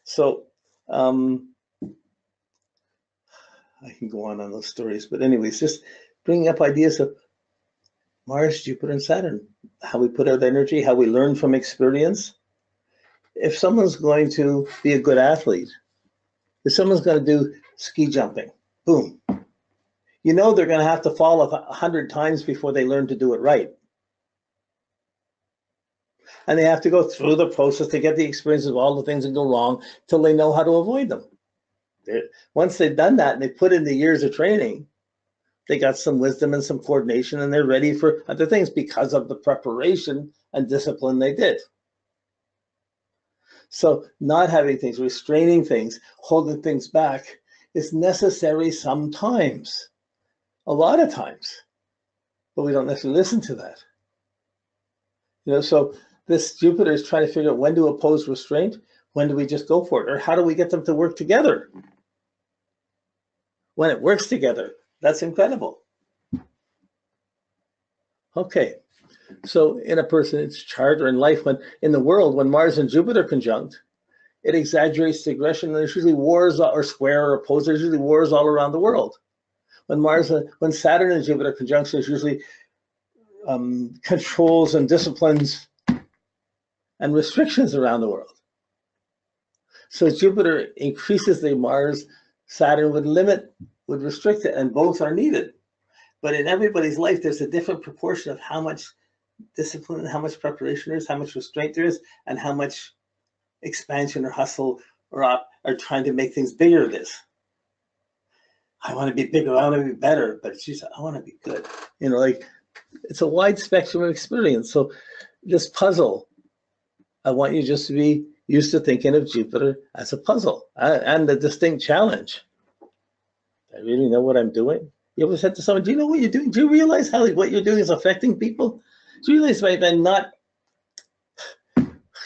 So I can go on those stories, but anyways, just bringing up ideas of Mars, Jupiter, and Saturn, how we put out energy, how we learn from experience. If someone's going to be a good athlete, if someone's going to do ski jumping, boom, you know they're going to have to fall 100 times before they learn to do it right. And they have to go through the process to get the experience of all the things that go wrong till they know how to avoid them. Once they've done that and they put in the years of training, they got some wisdom and some coordination, and they're ready for other things because of the preparation and discipline they did. So not having things, restraining things, holding things back is necessary sometimes, a lot of times, but we don't necessarily listen to that. So this Jupiter is trying to figure out when to oppose restraint, when do we just go for it, or how do we get them to work together? When it works together, that's incredible. Okay, so in a person's chart or in life, in the world, when Mars and Jupiter conjunct, it exaggerates the aggression. There's usually wars or square or opposed. There's usually wars all around the world. When Saturn and Jupiter conjunction, there's usually controls and disciplines and restrictions around the world. So Jupiter increases the Mars, Saturn would restrict it, and both are needed. But in everybody's life, there's a different proportion of how much discipline and how much preparation there is, how much restraint there is, and how much expansion or hustle or trying to make things bigger it is. I want to be bigger, I want to be better, but she's I want to be good. It's a wide spectrum of experience. So this puzzle, I want you just to be used to thinking of Jupiter as a puzzle and a distinct challenge. I really know what I'm doing. You ever said to someone, do you know what you're doing? Do you realize how what you're doing is affecting people? Do you realize by then not,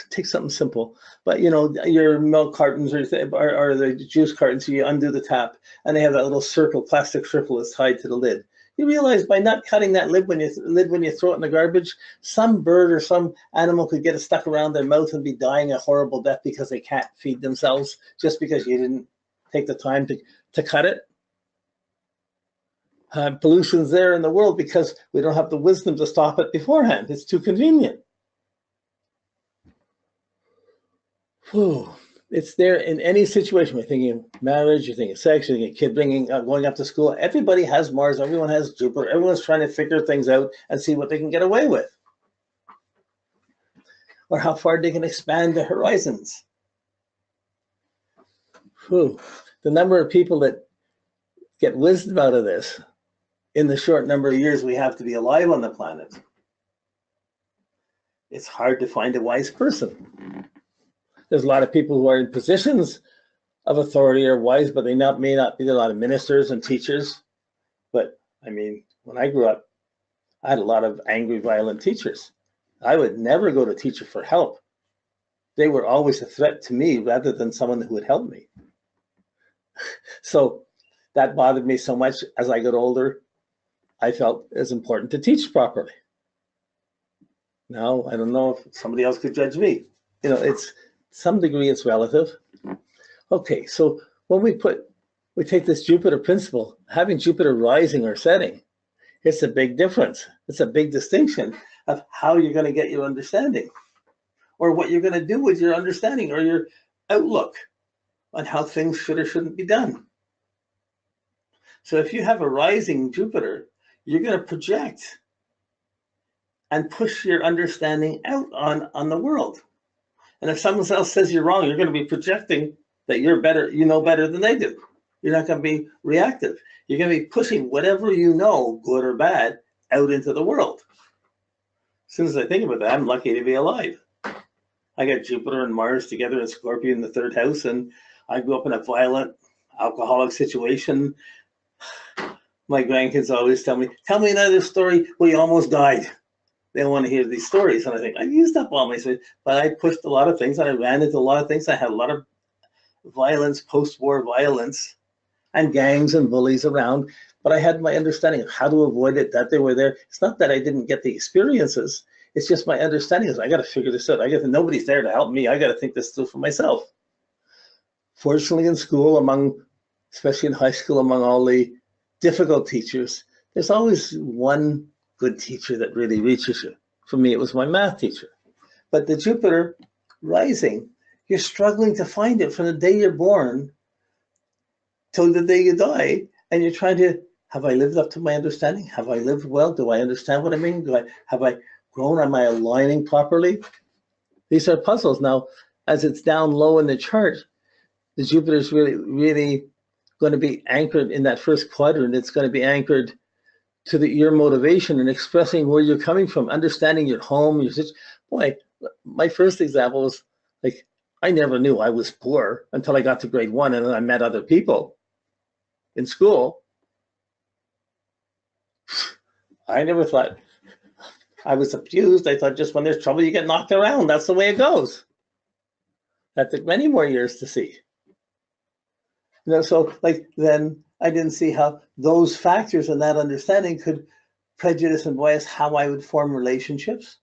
take something simple, but your milk cartons or the juice cartons, you undo the tap and they have that little circle, plastic circle that's tied to the lid. You realize by not cutting that lid when you throw it in the garbage, some bird or some animal could get it stuck around their mouth and be dying a horrible death because they can't feed themselves just because you didn't take the time to cut it. Pollution's there in the world because we don't have the wisdom to stop it beforehand. It's too convenient. Whew. It's there in any situation. You're thinking of marriage, you're thinking of sex, you're thinking of kid going up to school. Everybody has Mars, everyone has Jupiter. Everyone's trying to figure things out and see what they can get away with, or how far they can expand their horizons. Whew. The number of people that get wisdom out of this in the short number of years we have to be alive on the planet, it's hard to find a wise person. There's a lot of people who are in positions of authority or wise, but they may not be a lot of ministers and teachers. But I mean, when I grew up, I had a lot of angry, violent teachers. I would never go to a teacher for help. They were always a threat to me rather than someone who would help me. So that bothered me so much. As I got older, I felt it was important to teach properly. Now, I don't know if somebody else could judge me. It's some degree it's relative. Okay, so when we take this Jupiter principle, having Jupiter rising or setting, it's a big difference. It's a big distinction of how you're going to get your understanding, or what you're going to do with your understanding, or your outlook on how things should or shouldn't be done. So if you have a rising Jupiter, you're going to project and push your understanding out on the world. And if someone else says you're wrong, you're going to be projecting that you're better, better than they do. You're not going to be reactive. You're going to be pushing whatever you know, good or bad, out into the world. As soon as I think about that, I'm lucky to be alive. I got Jupiter and Mars together in Scorpio in the 3rd house, and I grew up in a violent, alcoholic situation. My grandkids always tell me another story where you almost died. They don't want to hear these stories. And I think, I've used up all my stories, but I pushed a lot of things and I ran into a lot of things. I had a lot of violence, post-war violence, and gangs and bullies around, but I had my understanding of how to avoid it, that they were there. It's not that I didn't get the experiences. It's just my understanding is I got to figure this out. Nobody's there to help me. I got to think this through for myself. Fortunately, in school, especially in high school, among all the difficult teachers, there's always one good teacher that really reaches you. For me, it was my math teacher. But the Jupiter rising, you're struggling to find it from the day you're born till the day you die, and you're trying to, have I lived up to my understanding? Have I lived well? Do I understand what I mean? Have I grown? Am I aligning properly? These are puzzles. Now, as it's down low in the chart, the Jupiter is really going to be anchored in that first quadrant. It's going to be anchored to your motivation and expressing where you're coming from, understanding your home, your situation. Boy, my first example was like, I never knew I was poor until I got to grade 1 and then I met other people in school. I never thought I was abused. I thought just when there's trouble, you get knocked around. That's the way it goes. That took many more years to see. So like then I didn't see how those factors and that understanding could prejudice and bias how I would form relationships,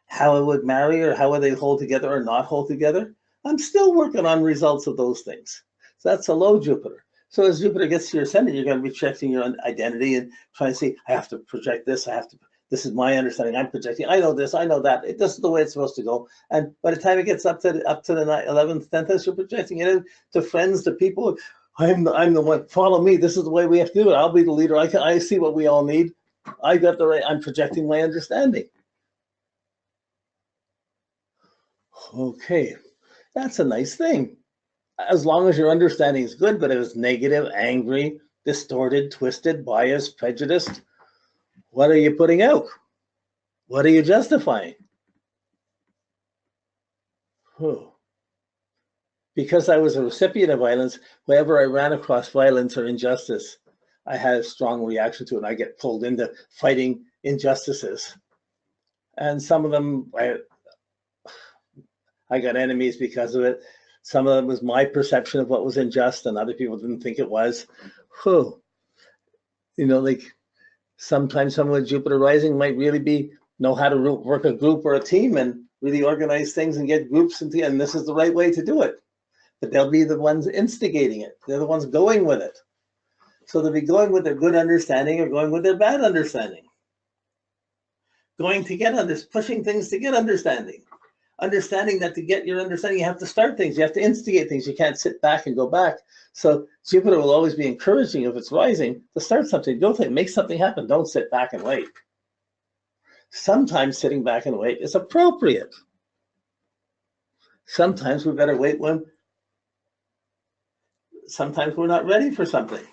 how I would marry, or how would they hold together or not hold together. I'm still working on results of those things. So that's a low Jupiter. So as Jupiter gets to your ascendant, you're going to be checking your identity and trying to see, I have to project this, this is my understanding, I'm projecting, I know this, I know that, this is the way it's supposed to go. And by the time it gets up to the 11th, 10th house, you're projecting it to friends, to people. I'm the one, follow me, this is the way we have to do it. I'll be the leader, I see what we all need. I got the right, I'm projecting my understanding. Okay, that's a nice thing. As long as your understanding is good, but it was negative, angry, distorted, twisted, biased, prejudiced, what are you putting out? What are you justifying? Because I was a recipient of violence, whenever I ran across violence or injustice, I had a strong reaction to it, and I get pulled into fighting injustices. And some of them, I got enemies because of it. Some of them was my perception of what was unjust, and other people didn't think it was. You know, like sometimes someone with Jupiter rising might really know how to work a group or a team and really organize things and get groups into, and this is the right way to do it. But they'll be the ones instigating it. They're the ones going with it. So they'll be going with their good understanding or going with their bad understanding. Going to get pushing things to get understanding. Understanding that to get your understanding, you have to start things. You have to instigate things. You can't sit back and go back. So Jupiter will always be encouraging, if it's rising, to start something. Make something happen. Don't sit back and wait. Sometimes sitting back and wait is appropriate. Sometimes we better wait when sometimes we're not ready for something.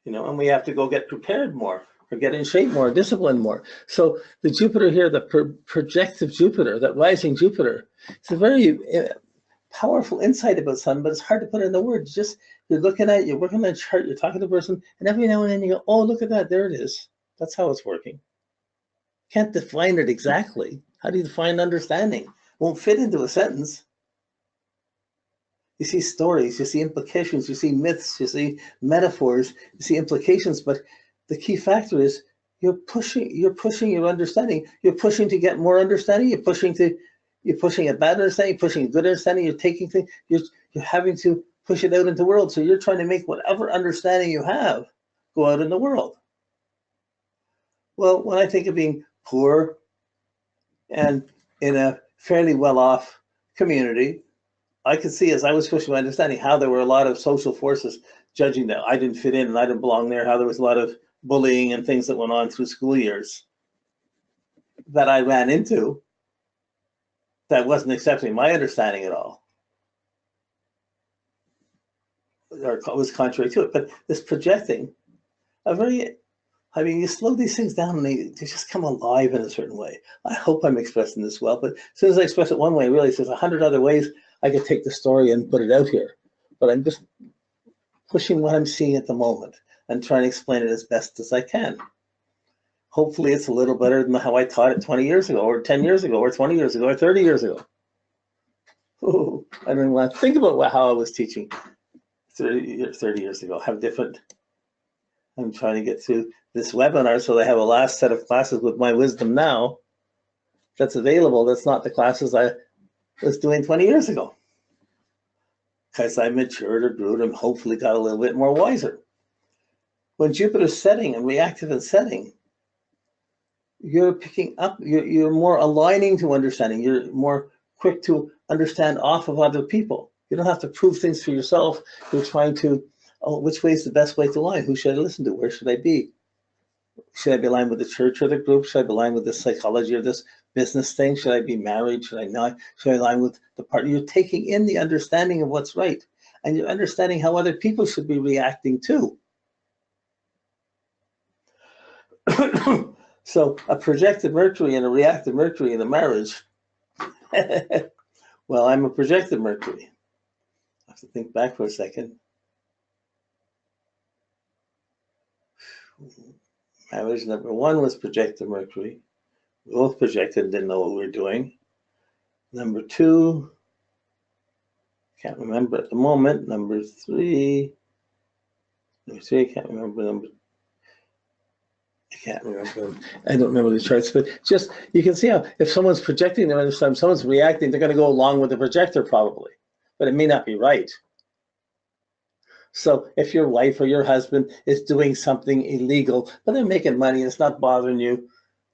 You know, and we have to go get prepared more, or get in shape more, disciplined more. So the Jupiter here, the projective Jupiter, that rising Jupiter, it's a very powerful insight about something, but it's hard to put it into words. Just you're looking at it, you're working on a chart, you're talking to a person, and every now and then you go, oh, look at that, there it is. That's how it's working. Can't define it exactly. How do you define understanding? Won't fit into a sentence. You see stories, you see implications, you see myths, you see metaphors, you see implications, but the key factor is you're pushing your understanding. You're pushing to get more understanding. You're pushing a bad understanding, pushing a good understanding. You're taking things, you're having to push it out into the world. So you're trying to make whatever understanding you have go out in the world. Well, when I think of being poor and in a fairly well-off community, I could see, as I was pushing my understanding, how there were a lot of social forces judging that I didn't fit in and I didn't belong there, how there was a lot of bullying and things that went on through school years that I ran into that wasn't accepting my understanding at all, or was contrary to it. But this projecting, you slow these things down and they just come alive in a certain way. I hope I'm expressing this well, but as soon as I express it one way, I realize there's 100 other ways I could take the story and put it out here. But I'm just pushing what I'm seeing at the moment and trying to explain it as best as I can. Hopefully it's a little better than how I taught it 20 years ago, or 10 years ago, or 20 years ago, or 30 years ago. Ooh, I don't want to think about how I was teaching 30 years ago. I'm trying to get through this webinar so I have a last set of classes with my wisdom now that's available. That's not the classes I was doing 20 years ago. because I matured or grew and hopefully got a little bit more wiser. When Jupiter's setting and reactive and setting, you're picking up, you're more aligning to understanding. You're more quick to understand off of other people. You don't have to prove things for yourself. You're trying to, oh, which way is the best way to align? Who should I listen to? Where should I be? Should I be aligned with the church or the group? Should I be aligned with this psychology or this business thing? Should I be married? Should I not? Should I align with the partner? You're taking in the understanding of what's right. And you're understanding how other people should be reacting too. So a projected Mercury and a reactive Mercury in a marriage. Well, I'm a projected Mercury. I have to think back for a second. Marriage number one was projected Mercury. We both projected and didn't know what we were doing. Number two, can't remember at the moment. Number three, I can't remember. I can't remember. I don't remember the charts, but just, you can see how if someone's projecting them, someone's reacting, they're going to go along with the projector probably, but it may not be right. So if your wife or your husband is doing something illegal, but they're making money and it's not bothering you,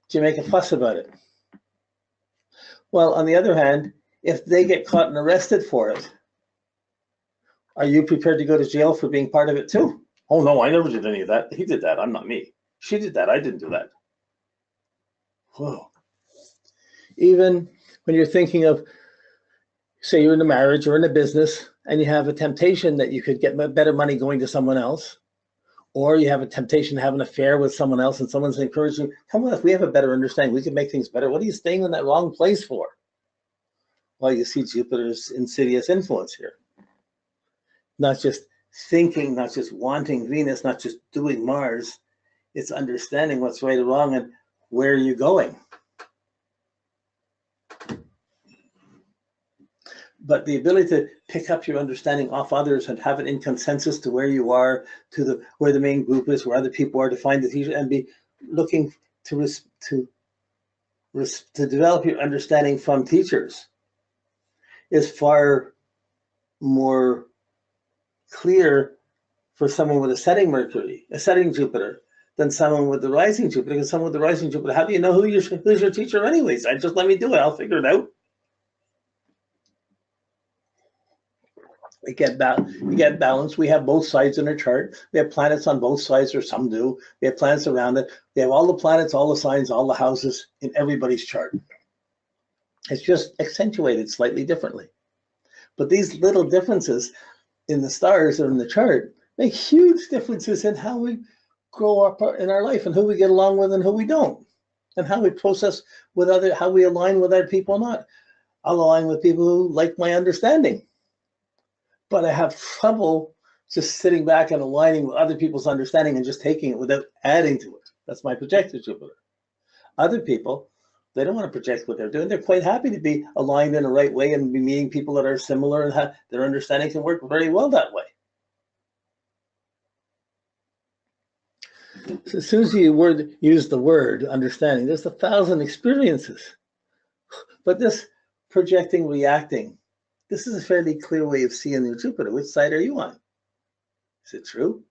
do you make a fuss about it? Well, on the other hand, if they get caught and arrested for it, are you prepared to go to jail for being part of it too? Oh no, I never did any of that. He did that, I'm not me. She did that, I didn't do that. Whoa. Even when you're thinking of, say you're in a marriage or in a business and you have a temptation that you could get better money going to someone else, or you have a temptation to have an affair with someone else and someone's encouraging you, come with us, we have a better understanding, we can make things better. What are you staying in that wrong place for? Well, you see Jupiter's insidious influence here. Not just thinking, not just wanting Venus, not just doing Mars, it's understanding what's right or wrong and where are you going. But the ability to pick up your understanding off others and have it in consensus to where you are, to where the main group is, where other people are, to find the teacher and be looking to develop your understanding from teachers is far more clear for someone with a setting Mercury, a setting Jupiter, than someone with the rising Jupiter. Because someone with the rising Jupiter, how do you know who's your teacher anyways? I just let me do it, I'll figure it out. You get balance. We have both sides in our chart. We have planets on both sides, or some do. We have planets around it. We have all the planets, all the signs, all the houses in everybody's chart. It's just accentuated slightly differently. But these little differences in the stars or in the chart make huge differences in how we grow up in our life and who we get along with and who we don't, and how we process with how we align with other people or not. I'll align with people who like my understanding. But I have trouble just sitting back and aligning with other people's understanding and just taking it without adding to it. That's my projected Jupiter. Other people, they don't want to project what they're doing. They're quite happy to be aligned in the right way and be meeting people that are similar and their understanding can work very well that way. So as soon as you use the word understanding, there's 1,000 experiences. But this projecting, reacting, this is a fairly clear way of seeing your Jupiter. Which side are you on? Is it true?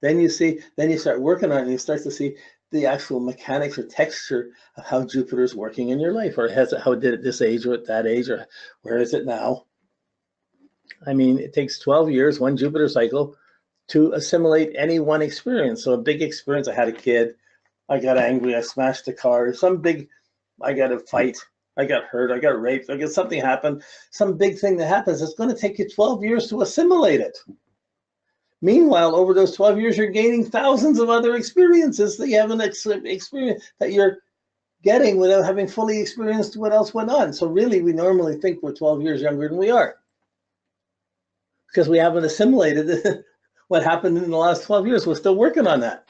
Then you start working on it and you start to see the actual mechanics or texture of how Jupiter is working in your life, or how it did at this age or at that age, or where is it now? I mean, it takes 12 years, one Jupiter cycle, to assimilate any one experience. So a big experience, I had a kid, I got angry, I smashed a car, I got a fight, I got hurt, I got raped, something happened, some big thing that happens, it's going to take you 12 years to assimilate it. Meanwhile, over those 12 years, you're gaining thousands of other experiences that you haven't experienced, that you're getting without having fully experienced what else went on. So really, we normally think we're 12 years younger than we are, because we haven't assimilated what happened in the last 12 years. We're still working on that.